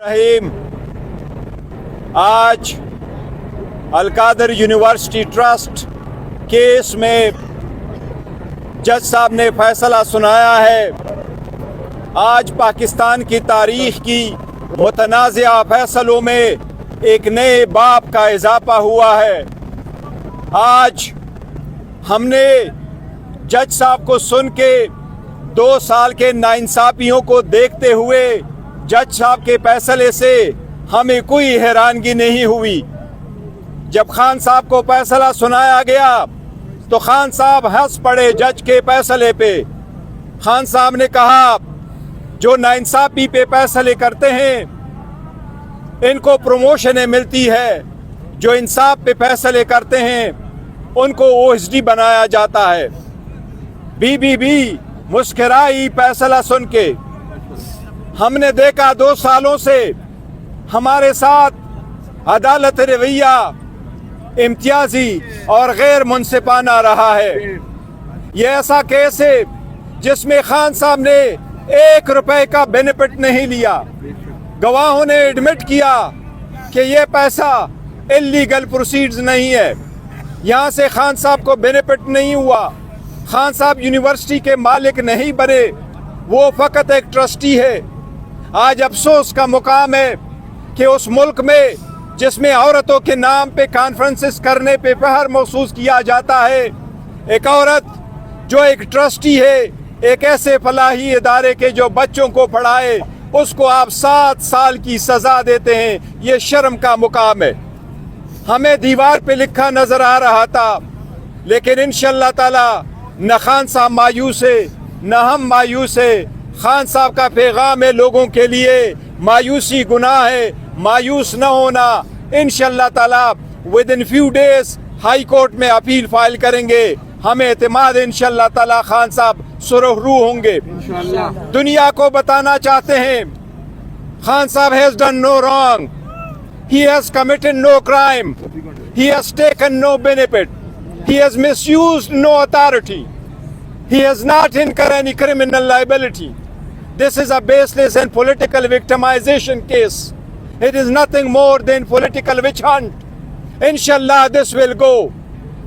रहीम, आज Al-Qadir university trust case में जज साहब ने फैसला सुनाया है। आज पाकिस्तान की तारीख की मुतनाज़िया फैसलों में एक नए बाब का इजाफा हुआ है। आज हमने जज साहब को सुन के 2 साल के नाइंसाफियों को देखते हुए जज साहब के फैसले से हमें कोई हैरानगी नहीं हुई। जब खान साहब को फैसला सुनाया गया तो खान साहब हंस पड़े जज के फैसले पे। खान साहब ने कहा, जो नाइंसाफी पे फैसले करते हैं इनको प्रमोशनें मिलती है, जो इंसाफ पे फैसले करते हैं उनको ओएसडी बनाया जाता है। बीबीबी मुस्कुराई फैसला सुन के। हमने देखा 2 सालों से हमारे साथ अदालत रवैया इम्तियाजी और गैर मुनसिफाना रहा है। ये ऐसा केस है जिसमें खान साहब ने 1 रुपए का बेनिफिट नहीं लिया। गवाहों ने एडमिट किया कि ये पैसा इलीगल प्रोसीड्स नहीं है, यहाँ से खान साहब को बेनिफिट नहीं हुआ। खान साहब यूनिवर्सिटी के मालिक नहीं बने, वो फकत एक ट्रस्टी है। आज अफसोस का मुकाम है कि उस मुल्क में जिसमें औरतों के नाम पे कॉन्फ्रेंसेस करने पे फख्र महसूस किया जाता है, एक औरत जो एक ट्रस्टी है एक ऐसे फलाही इदारे के जो बच्चों को पढ़ाए, उसको आप 7 साल की सजा देते हैं। ये शर्म का मुकाम है। हमें दीवार पे लिखा नजर आ रहा था, लेकिन इंशाअल्लाह ताला न खान साहब मायूस है न हम मायूस है। खान साहब का पैगाम है लोगों के लिए, मायूसी गुनाह है, मायूस न होना। इंशाअल्लाह ताला with in few days high court में अपील फाइल करेंगे। हमें एतमाद है इंशाअल्लाह ताला खान साहब सुरखरू होंगे। दुनिया को बताना चाहते हैं Khan Sahab has done no wrong, he has committed no crime, he has taken no benefit, he has misused no authority, he has not incurred any criminal liability. This is a baseless and political victimization case. It is nothing more than political witch hunt. Inshallah this will go.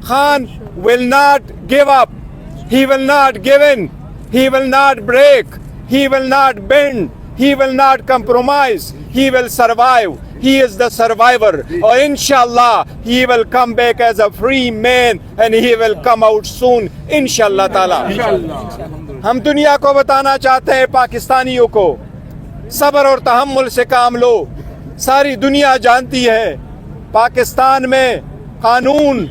Khan will not give up, he will not give in, he will not break, he will not bend, he will not compromise, he will survive. He is the survivor, or inshallah he will come back as a free man and he will come out soon inshallah taala. हम दुनिया को बताना चाहते हैं, पाकिस्तानियों को, सब्र और तहम्मुल से काम लो। सारी दुनिया जानती है पाकिस्तान में कानून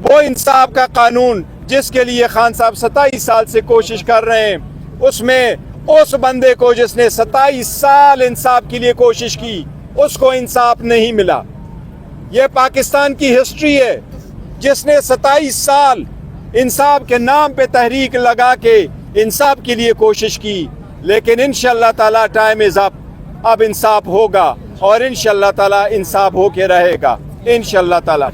वो इंसाफ का कानून जिसके लिए खान साहब 27 साल से कोशिश कर रहे हैं, उसमें उस बंदे को जिसने 27 साल इंसाफ के लिए कोशिश की उसको इंसाफ नहीं मिला। ये पाकिस्तान की हिस्ट्री है, जिसने 27 साल इंसाफ के नाम पे तहरीक लगा के इंसाफ के लिए कोशिश की, लेकिन इंशाअल्लाह ताला टाइम इज अप। अब इंसाफ होगा और इंशाअल्लाह ताला इंसाफ होके रहेगा इंशाअल्लाह ताला।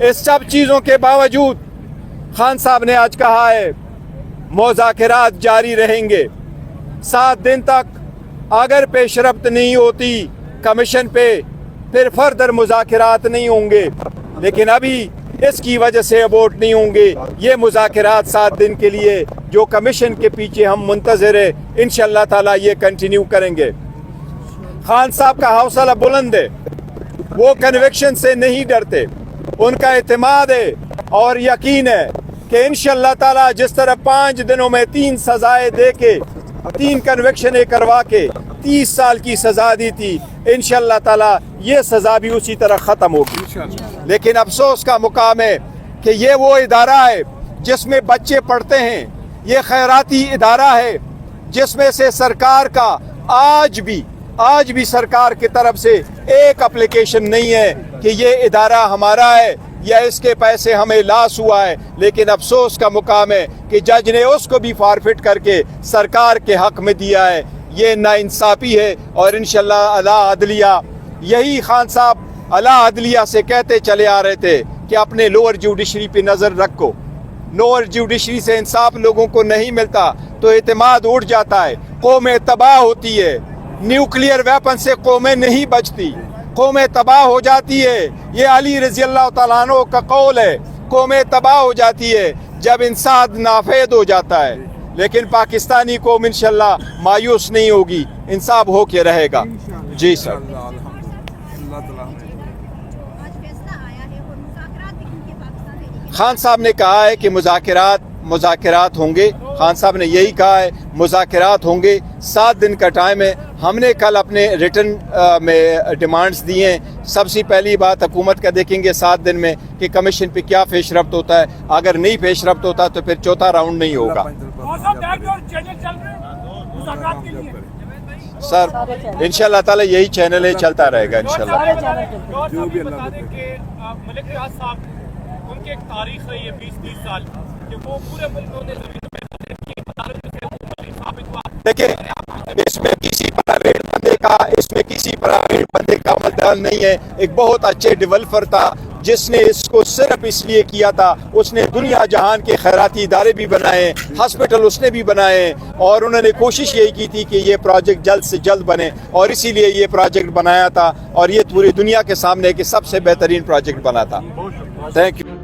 इस सब चीज़ों के बावजूद खान साहब ने आज कहा है मुज़ाकरात जारी रहेंगे 7 दिन तक। अगर पेशरफ्त नहीं होती कमीशन पे फिर फर्दर मुज़ाकरात नहीं होंगे, लेकिन अभी इसकी वजह से अबोर्ट नहीं होंगे। ये मुज़ाकरात 7 दिन के लिए जो कमीशन के पीछे हम मुंतज़िर है, इंशाअल्लाह ताला ये कंटिन्यू करेंगे। खान साहब का हौसला बुलंद है, वो कन्विक्शन से नहीं डरते, उनका एतमाद है और यकीन है कि इंशाअल्लाह ताला जिस तरह 5 दिनों में 3 सजाएं दे के 3 कन्विक्शनें करवा के 30 साल की सजा दी थी, इंशाअल्लाह ताला ये सजा भी उसी तरह ख़त्म होगी। लेकिन अफसोस का मुकाम है कि ये वो इदारा है जिसमें बच्चे पढ़ते हैं, ये खैराती इदारा है जिसमें से सरकार का आज भी सरकार की तरफ से एक एप्लीकेशन नहीं है कि ये इदारा हमारा है या इसके पैसे हमें लॉस हुआ है। लेकिन अफसोस का मुकाम है कि जज ने उसको भी फॉरफिट करके सरकार के हक में दिया है। ये नाइंसाफी है और इंशाअल्लाह अला अदलिया, यही खान साहब अला अदलिया से कहते चले आ रहे थे कि अपने लोअर जुडिशरी पे नज़र रखो। लोअर जुडिशरी से इंसाफ लोगों को नहीं मिलता तो एतमाद उठ जाता है, कौमें तबाह होती है, न्यूक्लियर वेपन से कौमें नहीं बचती, कौमें तबाह हो जाती है। ये अली रजी अल्लाह तआला अन्हु का कौल है, कौमें तबाह हो जाती है जब इंसान नाफेद हो जाता है। लेकिन पाकिस्तानी कौम इंशाल्लाह मायूस नहीं होगी, इंसाफ हो के रहेगा। जी सर। खान साहब ने कहा है कि मुज़ाकरात होंगे। खान साहब ने यही कहा है मुज़ाकरात होंगे। 7 दिन का टाइम है। हमने कल अपने रिटर्न में डिमांड्स दी हैं। सबसे पहली बात हुकूमत का देखेंगे 7 दिन में कि कमीशन पे क्या पेशरफ्त होता है। अगर नहीं पेशरफ्त होता तो फिर चौथा राउंड नहीं होगा। सर इंशाल्लाह ताला यही चैनल है, चलता रहेगा इंशाल्लाह। मलिक रियाज साहब उनकी एक तारीख है ये 20-30 साल कि वो पूरे मुल्क में साबित हुआ। देखिए इसमें किसी प्राइवेट बंदे का मदद नहीं है। एक बहुत अच्छे डेवलपर था जिसने इसको सिर्फ इसलिए किया था, उसने दुनिया जहान के खैराती इदारे भी बनाए, हॉस्पिटल उसने भी बनाए और उन्होंने कोशिश यही की थी कि ये प्रोजेक्ट जल्द से जल्द बने और इसीलिए ये प्रोजेक्ट बनाया था और ये पूरी दुनिया के सामने कि सबसे बेहतरीन प्रोजेक्ट बना था। Thank you.